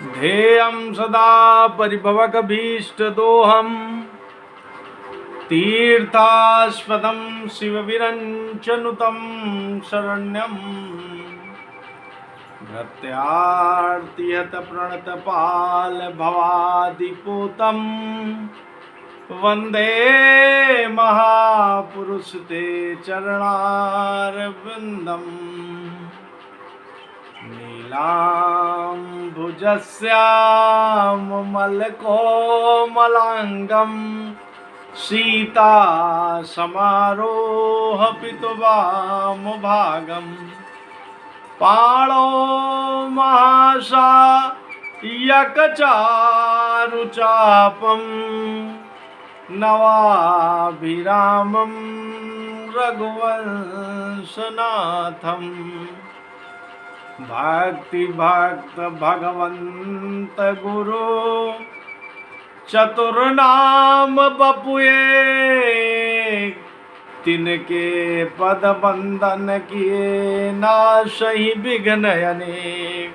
ध्येयं सदा परिभवकभीष्टदोहम् तीर्थास्पदं शिवविरञ्चनुतं शरण्यं भृत्यार्तिहतप्रणतपालभवादिपूतं वन्दे महापुरुष ते चरणारविन्दम् नीलाम्बुजस्यामलकोमलाङ्गं सीतासमारोहपितुवामभागम् पाणौ महासायकचारुचापं नवाभिरामं रघुवंशनाथम् भक्ति भक्त भगवंत गुरु चतुर्नाम बपुए तिनके पद बंदन किए नाशहि विघ्न अनेक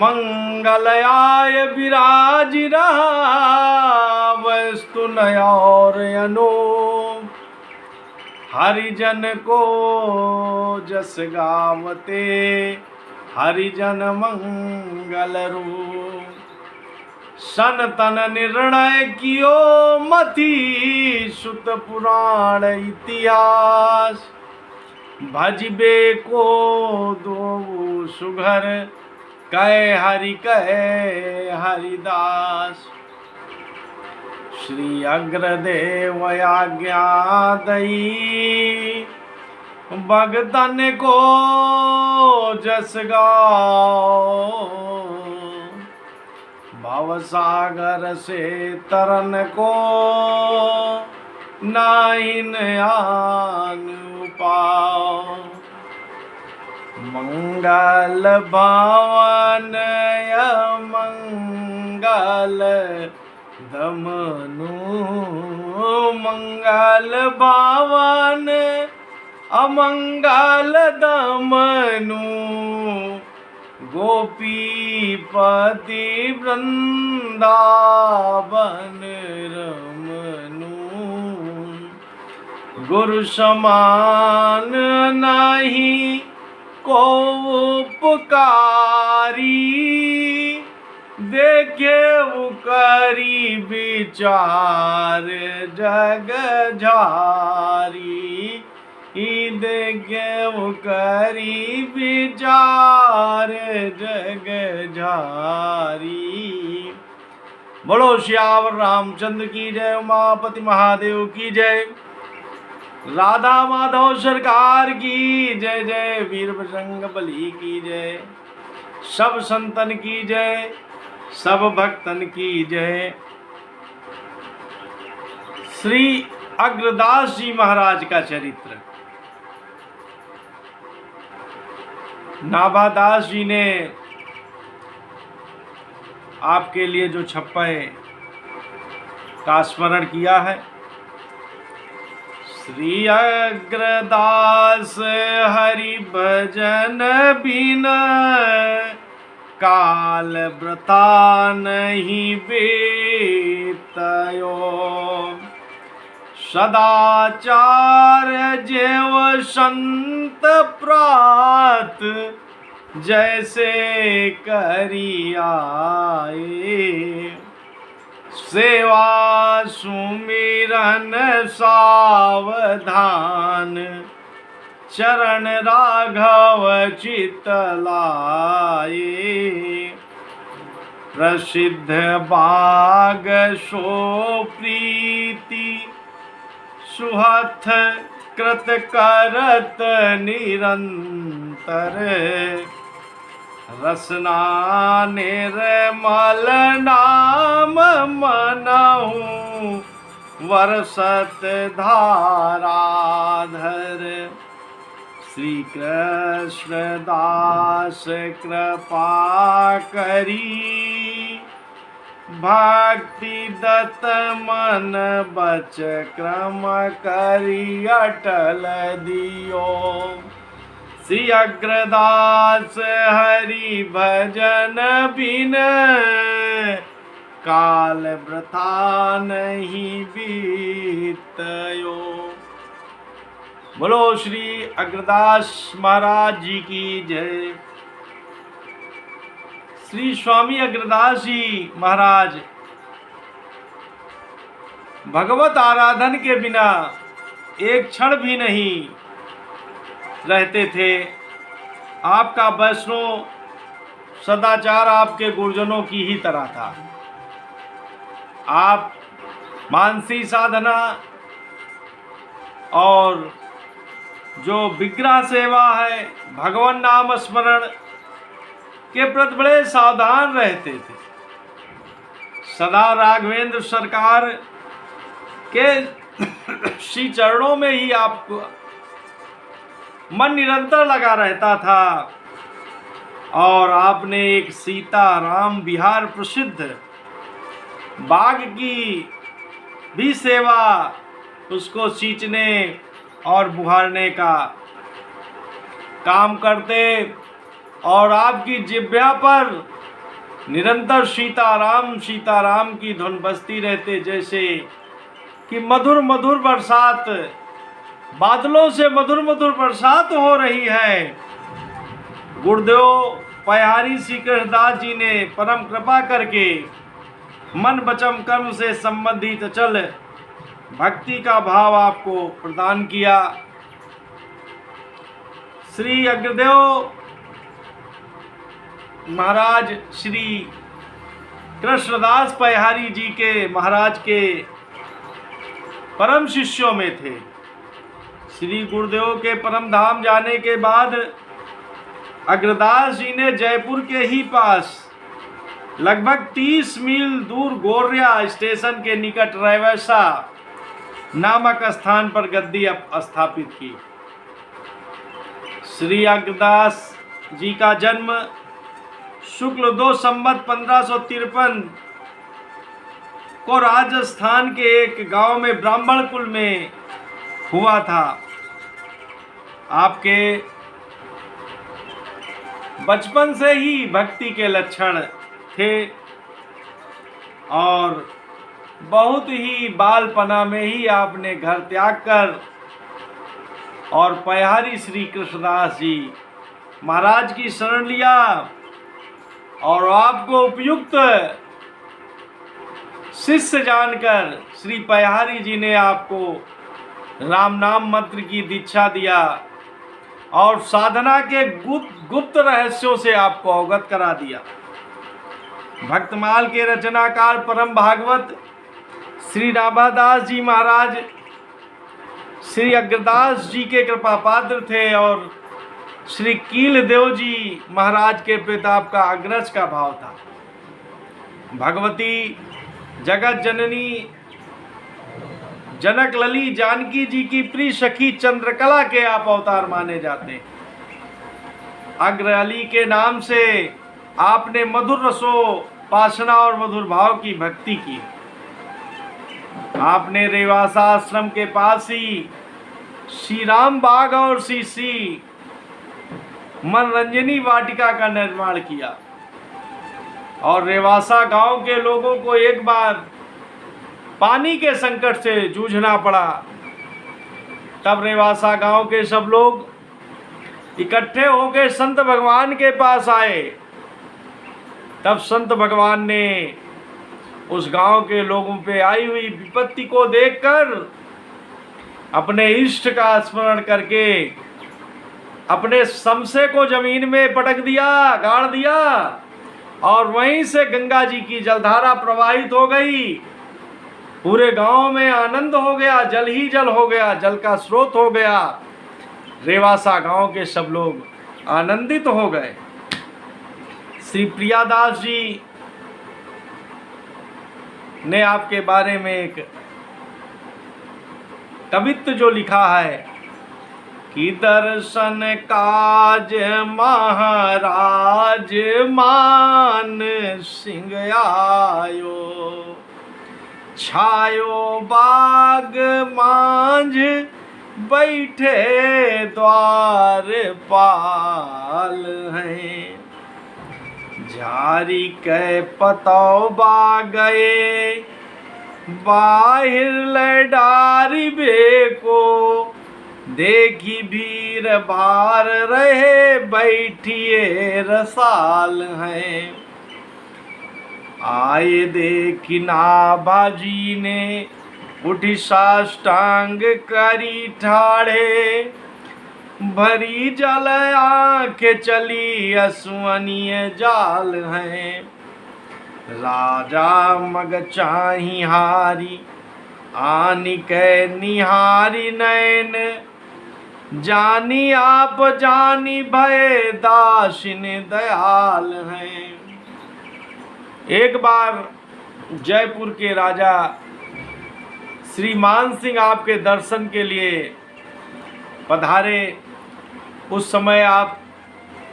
मंगलयाय विराज रहा वस्तु नयोर अनूप हरिजन को जस गावते हरिजन मंगल रूप सनतन निर्णय कियो मति सुत पुराण इतिहास भजबे को दो सुघर कहे हरिदास श्री अग्रदेव आज्ञा दई भगतन को जस गाओ भवसागर से तरन को नाहिन आन पाओ मंगल भावन मंगल दमनु मंगल भावन अमंगल दमनु गोपीपति वृंदावन रमनु गुरु समान नहीं को उपकारी देखे करी विचार जग झारी देखे करी विचार जग झारी। बोलो श्यावर रामचंद्र की जय, उमापति महादेव की जय, राधा माधव सरकार की जय जय, वीर बजरंग बली की जय, सब संतन की जय, सब भक्तन की जय। श्री अग्रदास जी महाराज का चरित्र। नाभादास जी ने आपके लिए जो छप्पे का स्मरण किया है। श्री अग्रदास हरि भजन बिन काल व्रता नहीं बेतयो सदाचार जेव संत प्रात जैसे करी आए सेवा सुमिरन सावधान चरण राघव चितलाए प्रसिद्ध बाग सो प्रीति सुहथ कृत करत निरंतर रसना निर्मल नाम मनहु वर्षत धाराधर श्री कृष्ण दास कृपा करी भक्ति दत्त मन बच क्रम करी अटल दियो श्री अग्रदास हरि भजन बिन काल वृथा नहीं बीतयो। बोलो श्री अग्रदास महाराज जी की जय। श्री स्वामी अग्रदास जी महाराज भगवत आराधन के बिना एक क्षण भी नहीं रहते थे। आपका वैष्णव सदाचार आपके गुरुजनों की ही तरह था। आप मानसी साधना और जो विग्रह सेवा है, भगवान नाम स्मरण के प्रति बड़े सावधान रहते थे। सदा राघवेंद्र सरकार के श्री चरणों में ही आपको मन निरंतर लगा रहता था। और आपने एक सीता राम विहार प्रसिद्ध बाग की भी सेवा, उसको सींचने और बुहारने का काम करते और आपकी जिह्वा पर निरंतर सीताराम की धुन बजती रहते, जैसे कि मधुर मधुर बरसात, बादलों से मधुर मधुर बरसात हो रही है। गुरुदेव पयहारी श्री कृष्णदास जी ने परम कृपा करके मन वचन कर्म से संबंधित अचल भक्ति का भाव आपको प्रदान किया। श्री अग्रदेव महाराज श्री कृष्णदास पयहारी जी के महाराज के परम शिष्यों में थे। श्री गुरुदेव के परम धाम जाने के बाद अग्रदास जी ने जयपुर के ही पास लगभग 30 मील दूर गोरिया स्टेशन के निकट रेवैसा नामक स्थान पर गद्दी स्थापित की। श्री अग्रदास जी का जन्म शुक्ल 2 संवत 1553 को राजस्थान के एक गांव में ब्राह्मण कुल में हुआ था। आपके बचपन से ही भक्ति के लक्षण थे और बहुत ही बालपना में ही आपने घर त्याग कर और पयहारी श्री कृष्णदास जी महाराज की शरण लिया और आपको उपयुक्त शिष्य जानकर श्री पयहारी जी ने आपको राम नाम मंत्र की दीक्षा दिया और साधना के गुप्त रहस्यों से आपको अवगत करा दिया। भक्तमाल के रचनाकार परम भागवत श्री रामादास जी महाराज श्री अग्रदास जी के कृपा पात्र थे और श्री कील देव जी महाराज के प्रति आपका अग्रज का भाव था। भगवती जगत जननी जनक लली जानकी जी की प्रिय सखी चंद्रकला के आप अवतार माने जाते हैं। अग्र अली के नाम से आपने मधुर रसोपासना और मधुर भाव की भक्ति की। आपने रेवासा आश्रम के पास ही श्री राम बाग और श्री मनरंजनी वाटिका का निर्माण किया और रेवासा गांव के लोगों को एक बार पानी के संकट से जूझना पड़ा। तब रेवासा गांव के सब लोग इकट्ठे होकर संत भगवान के पास आए। तब संत भगवान ने उस गांव के लोगों पे आई हुई विपत्ति को देखकर अपने इष्ट का स्मरण करके अपने समसे को जमीन में पटक दिया, गाड़ दिया और वहीं से गंगा जी की जलधारा प्रवाहित हो गई। पूरे गांव में आनंद हो गया, जल ही जल हो गया, जल का स्रोत हो गया। रेवासा गांव के सब लोग आनंदित हो गए। श्री प्रियादास जी ने आपके बारे में एक कवित्व जो लिखा है कि दर्शन काज महाराज मान सिंह आयो, छायो बाग मांझ बैठे द्वार पाल हैं। झारी के पतौ बा गए बाहिर लडारी बेको, देखी भीर भार रहे बैठिए रसाल हैं। आए देखी नाभाजी ने उठी साष्टांग करी ठाड़े, भरी जल आंखें चली असुअनीय जाल हैं। राजा मग चाही हारी आनी के निहारी नैन, जानी आप जानी भय दासिन दयाल हैं। एक बार जयपुर के राजा श्री मान सिंह आपके दर्शन के लिए पधारे। उस समय आप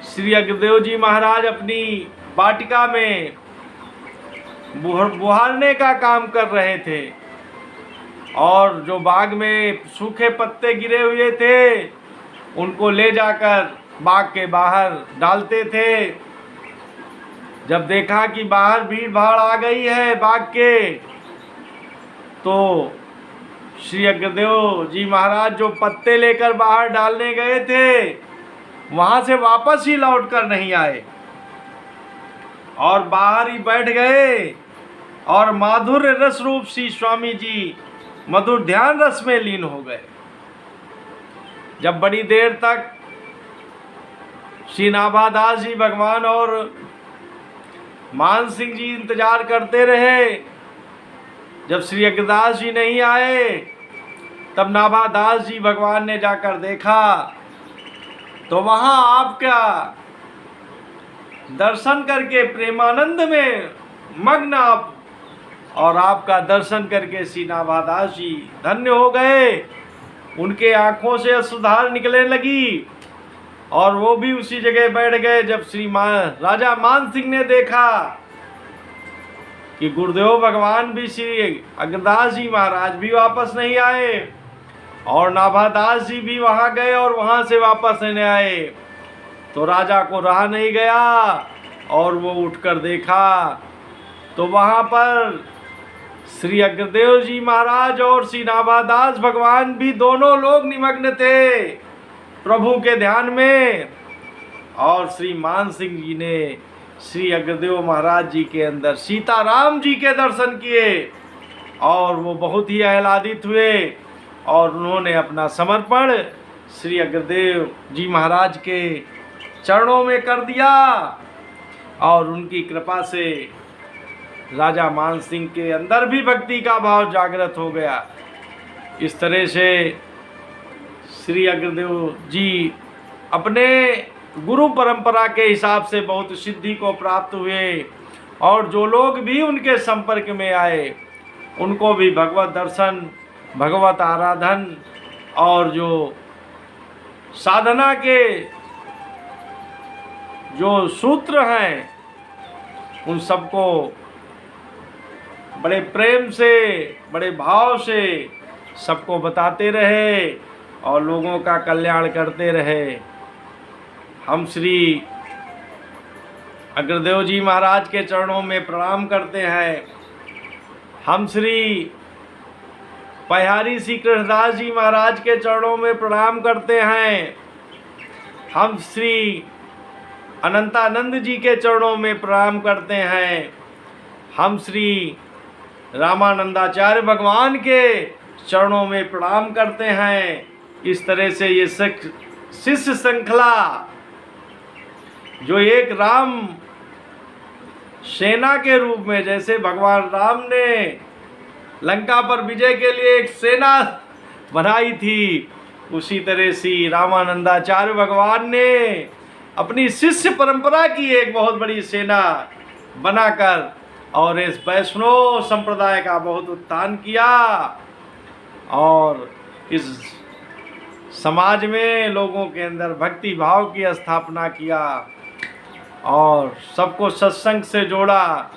श्री अग्रदेव जी महाराज अपनी वाटिका में बुहारने का काम कर रहे थे और जो बाग में सूखे पत्ते गिरे हुए थे उनको ले जाकर बाग के बाहर डालते थे। जब देखा कि बाहर भीड़ भाड़ आ गई है बाग के, तो श्री अग्रदेव जी महाराज जो पत्ते लेकर बाहर डालने गए थे वहां से वापस ही लौट कर नहीं आए और बाहर ही बैठ गए और माधुर्य रस रूप श्री स्वामी जी मधुर ध्यान रस में लीन हो गए। जब बड़ी देर तक श्री नाभादास जी भगवान और मान सिंह जी इंतजार करते रहे, जब श्री अग्रदास जी नहीं आए तब नाभादास जी भगवान ने जाकर देखा तो वहां आपका दर्शन करके प्रेमानंद में मग्न आप और आपका दर्शन करके श्री नाभादास जी धन्य हो गए। उनके आंखों से अश्रुधार निकलने लगी और वो भी उसी जगह बैठ गए। जब श्री राजा मान सिंह ने देखा कि गुरुदेव भगवान भी श्री अग्रदास जी महाराज भी वापस नहीं आए और नाभादास जी भी वहां गए और वहां से वापस नहीं आए, तो राजा को रहा नहीं गया और वो उठकर देखा तो वहां पर श्री अग्रदेव जी महाराज और श्री नाभादास भगवान भी दोनों लोग निमग्न थे प्रभु के ध्यान में। और श्री मान सिंह जी ने श्री अग्रदेव महाराज जी के अंदर सीताराम जी के दर्शन किए और वो बहुत ही आह्लादित हुए और उन्होंने अपना समर्पण श्री अग्रदेव जी महाराज के चरणों में कर दिया और उनकी कृपा से राजा मान सिंह के अंदर भी भक्ति का भाव जागृत हो गया। इस तरह से श्री अग्रदेव जी अपने गुरु परंपरा के हिसाब से बहुत सिद्धि को प्राप्त हुए और जो लोग भी उनके संपर्क में आए उनको भी भगवत दर्शन, भगवत आराधन और जो साधना के जो सूत्र हैं उन सबको बड़े प्रेम से, बड़े भाव से सबको बताते रहे और लोगों का कल्याण करते रहे। हम श्री अग्रदेव जी महाराज के चरणों में प्रणाम करते हैं। हम श्री पहाड़ी श्री कृष्णदास जी महाराज के चरणों में प्रणाम करते हैं। हम श्री अनंतानंद जी के चरणों में प्रणाम करते हैं। हम श्री रामानंदाचार्य भगवान के चरणों में प्रणाम करते हैं। इस तरह से ये शिष्य श्रृंखला जो एक राम सेना के रूप में, जैसे भगवान राम ने लंका पर विजय के लिए एक सेना बनाई थी, उसी तरह से रामानंदाचार्य भगवान ने अपनी शिष्य परंपरा की एक बहुत बड़ी सेना बनाकर और इस वैष्णव संप्रदाय का बहुत उत्थान किया और इस समाज में लोगों के अंदर भक्ति भाव की स्थापना किया और सबको सत्संग से जोड़ा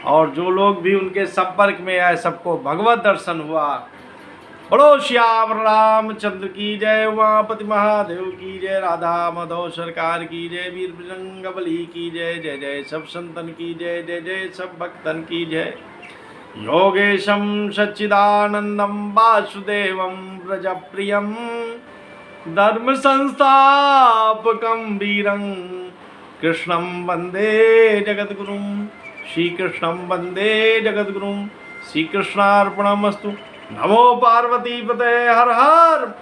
और जो लोग भी उनके संपर्क में आए सबको भगवत दर्शन हुआ। बोलो श्याम रामचंद्र की जय, उमापति महादेव की जय, राधा माधव सरकार की जय, वीर बजरंग बली की जय। जय जय सब संतन की जय, जय जय सब भक्तन की जय। योगेशं सच्चिदानंदं वासुदेवं व्रजप्रियं धर्म संस्थापकं वीरं कृष्णं वंदे जगद्गुरुं। श्री कृष्णं वंदे जगद्गुरुं। श्री कृष्णार्पणमस्तु। नमो पार्वती पते, हर हर